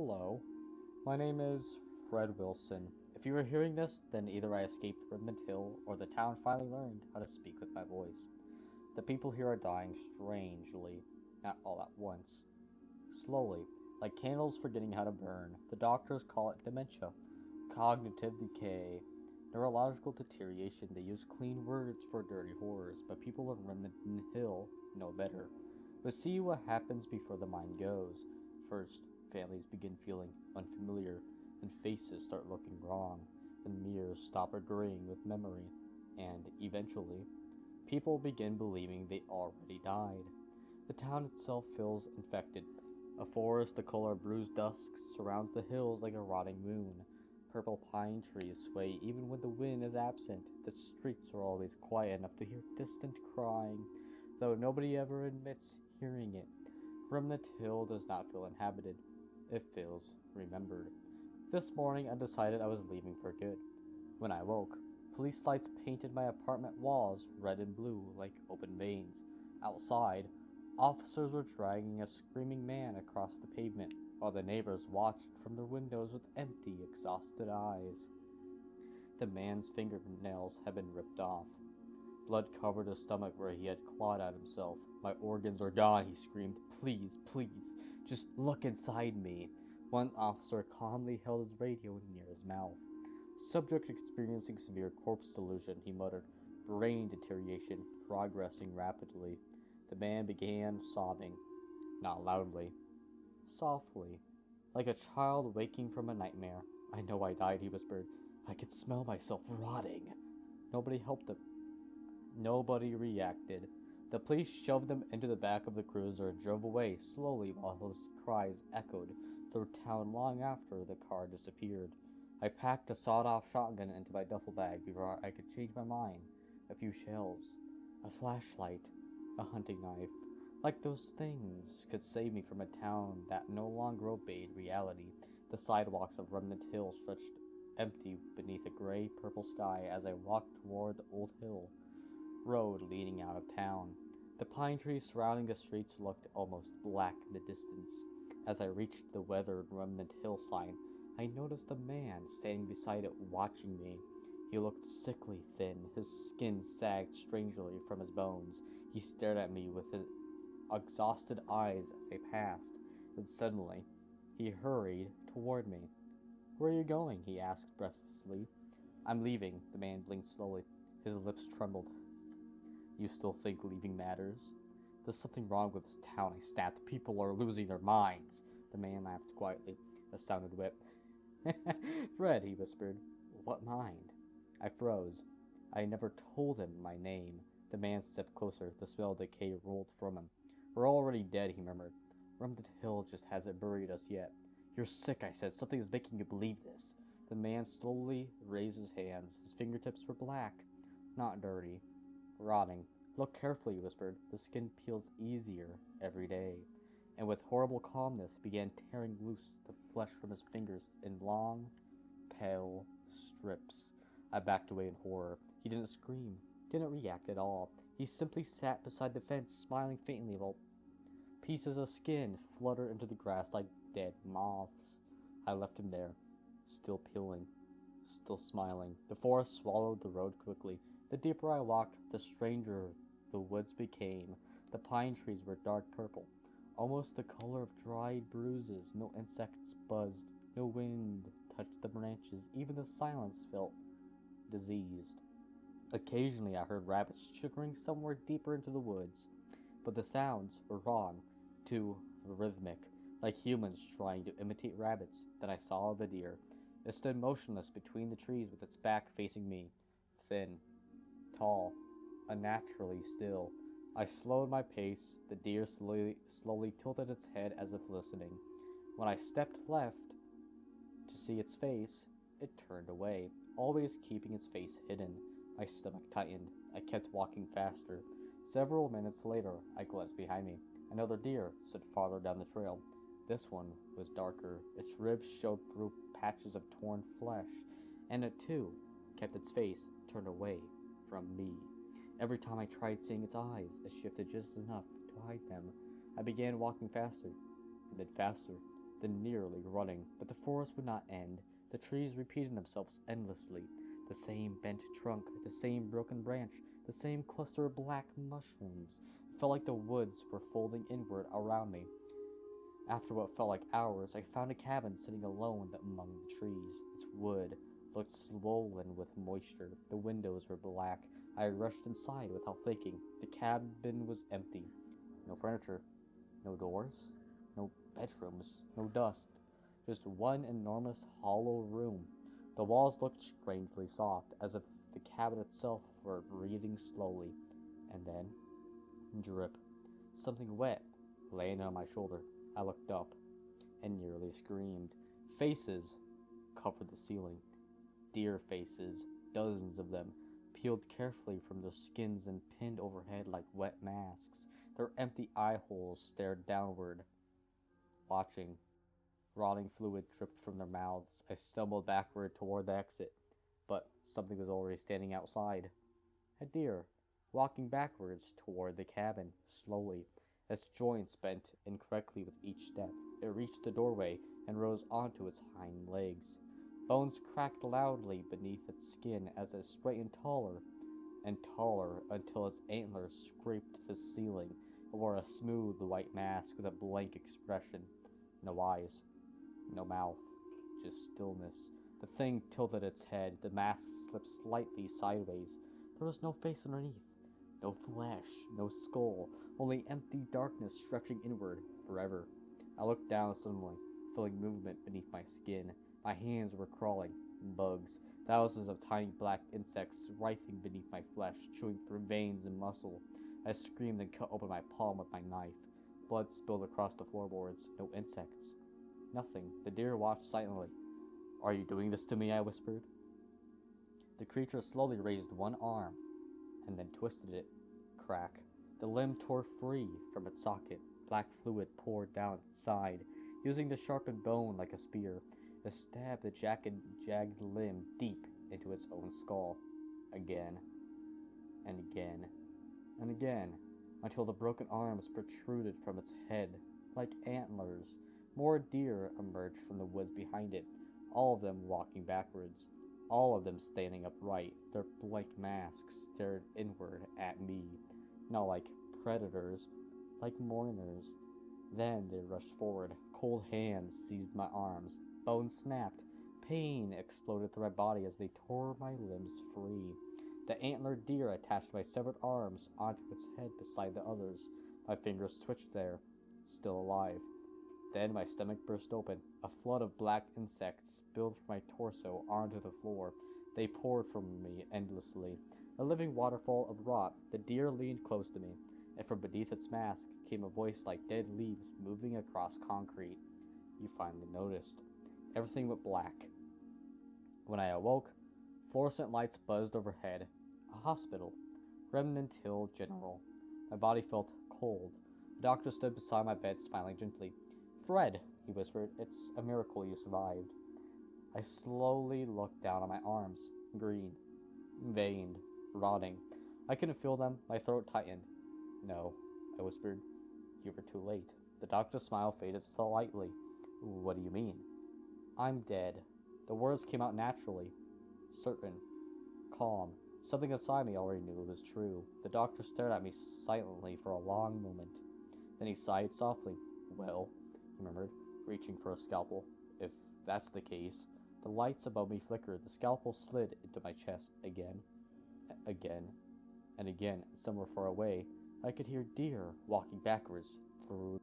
Hello, my name is Fred Wilson. If you are hearing this, then either I escaped Redmond Hill or the town finally learned how to speak with my voice. The people here are dying strangely, not all at once. Slowly, like candles forgetting how to burn. The doctors call it dementia, cognitive decay, neurological deterioration. They use clean words for dirty horrors, but people in Remnant Hill know better. But see what happens before the mind goes. First, families begin feeling unfamiliar, and faces start looking wrong, and mirrors stop agreeing with memory, and eventually, people begin believing they already died. The town itself feels infected. A forest the color of bruised dusk surrounds the hills like a rotting moon. Purple pine trees sway even when the wind is absent. The streets are always quiet enough to hear distant crying, though nobody ever admits hearing it. Remnant Hill does not feel inhabited. It feels remembered. This morning I decided I was leaving for good. When I woke, police lights painted my apartment walls red and blue like open veins. Outside, officers were dragging a screaming man across the pavement, while the neighbors watched from their windows with empty, exhausted eyes. The man's fingernails had been ripped off. Blood covered his stomach where he had clawed at himself. My organs are gone, he screamed. Please, please, just look inside me. One officer calmly held his radio near his mouth. Subject experiencing severe corpse delusion, he muttered. Brain deterioration, progressing rapidly. The man began sobbing, not loudly, softly, like a child waking from a nightmare. I know I died, he whispered. I could smell myself rotting. Nobody helped him. Nobody reacted. The police shoved him into the back of the cruiser and drove away slowly while his cries echoed through town long after the car disappeared. I packed a sawed-off shotgun into my duffel bag before I could change my mind. A few shells, a flashlight, a hunting knife. Like those things could save me from a town that no longer obeyed reality. The sidewalks of Remnant Hill stretched empty beneath a gray-purple sky as I walked toward the old hill road leading out of town. The pine trees surrounding the streets looked almost black in the distance. As I reached the weathered Remnant Hill sign, I noticed a man standing beside it watching me. He looked sickly thin. His skin sagged strangely from his bones. He stared at me with his exhausted eyes as I passed. Then suddenly, he hurried toward me. Where are you going? He asked breathlessly. I'm leaving. The man blinked slowly. His lips trembled. You still think leaving matters? There's something wrong with this town, I snapped. People are losing their minds. The man laughed quietly, a sounded whip. Fred, he whispered. What mind? I froze. I never told him my name. The man stepped closer. The smell of decay rolled from him. We're already dead, he murmured. Remnant Hill just hasn't buried us yet. You're sick, I said. Something is making you believe this. The man slowly raised his hands. His fingertips were black, not dirty. Rotting. Look carefully, he whispered. The skin peels easier every day. And with horrible calmness began tearing loose the flesh from his fingers in long, pale strips. I backed away in horror. He didn't scream, didn't react at all. He simply sat beside the fence, smiling faintly while pieces of skin fluttered into the grass like dead moths. I left him there, still peeling, still smiling. The forest swallowed the road quickly. The deeper I walked, the stranger the woods became. The pine trees were dark purple, almost the color of dried bruises. No insects buzzed, no wind touched the branches. Even the silence felt diseased. Occasionally I heard rabbits chittering somewhere deeper into the woods, but the sounds were wrong, too rhythmic, like humans trying to imitate rabbits. Then I saw the deer. It stood motionless between the trees with its back facing me, thin, tall, unnaturally still. I slowed my pace. The deer slowly tilted its head as if listening. When I stepped left to see its face, it turned away, always keeping its face hidden. My stomach tightened. I kept walking faster. Several minutes later, I glanced behind me. Another deer stood farther down the trail. This one was darker. Its ribs showed through patches of torn flesh, and it too kept its face turned away from me. Every time I tried seeing its eyes, it shifted just enough to hide them. I began walking faster, and then faster. then nearly running, but the forest would not end. The trees repeated themselves endlessly. The same bent trunk, the same broken branch, the same cluster of black mushrooms. It felt like the woods were folding inward around me. After what felt like hours, I found a cabin sitting alone among the trees. Its wood looked swollen with moisture. The windows were black. I rushed inside without thinking. The cabin was empty. No furniture, no doors, no bedrooms, no dust. Just one enormous hollow room. The walls looked strangely soft, as if the cabin itself were breathing slowly. And then, drip. Something wet landed on my shoulder. I looked up and nearly screamed. Faces covered the ceiling. Deer faces, dozens of them, peeled carefully from their skins and pinned overhead like wet masks. Their empty eye holes stared downward, watching. Rotting fluid dripped from their mouths. I stumbled backward toward the exit, but something was already standing outside. A deer, walking backwards toward the cabin, slowly. Its joints bent incorrectly with each step. It reached the doorway and rose onto its hind legs. Bones cracked loudly beneath its skin as it straightened taller and taller until its antlers scraped the ceiling. It wore a smooth white mask with a blank expression. No eyes, no mouth, just stillness. The thing tilted its head. The mask slipped slightly sideways. There was no face underneath. No flesh, no skull, only empty darkness stretching inward forever. I looked down suddenly, feeling movement beneath my skin. My hands were crawling. Bugs, thousands of tiny black insects writhing beneath my flesh, chewing through veins and muscle. I screamed and cut open my palm with my knife. Blood spilled across the floorboards. No insects. Nothing. The deer watched silently. "Are you doing this to me?" I whispered. The creature slowly raised one arm and then twisted it. Crack. The limb tore free from its socket. Black fluid poured down its side. Using the sharpened bone like a spear, it stabbed the jagged limb deep into its own skull. Again, and again, and again, until the broken arms protruded from its head like antlers. More deer emerged from the woods behind it, all of them walking backwards, all of them standing upright. Their blank masks stared inward at me, not like predators, like mourners. Then they rushed forward. Cold hands seized my arms. Bones snapped. Pain exploded through my body as they tore my limbs free. The antlered deer attached my severed arms onto its head beside the others. My fingers twitched there, still alive. Then my stomach burst open. A flood of black insects spilled from my torso onto the floor. They poured from me endlessly. A living waterfall of rot. The deer leaned close to me, and from beneath its mask came a voice like dead leaves moving across concrete. "You finally noticed." Everything went black. When I awoke, fluorescent lights buzzed overhead. A hospital. Remnant Hill General. My body felt cold. The doctor stood beside my bed, smiling gently. "Fred," he whispered, "it's a miracle you survived." I slowly looked down at my arms. Green. Veined. Rotting. I couldn't feel them. My throat tightened. "No," I whispered. "You were too late." The doctor's smile faded slightly. "What do you mean?" "I'm dead." The words came out naturally. Certain. Calm. Something inside me already knew it was true. The doctor stared at me silently for a long moment. Then he sighed softly. "Well," he murmured, reaching for a scalpel. "If that's the case." The lights above me flickered. The scalpel slid into my chest again, and again, somewhere far away. I could hear deer walking backwards through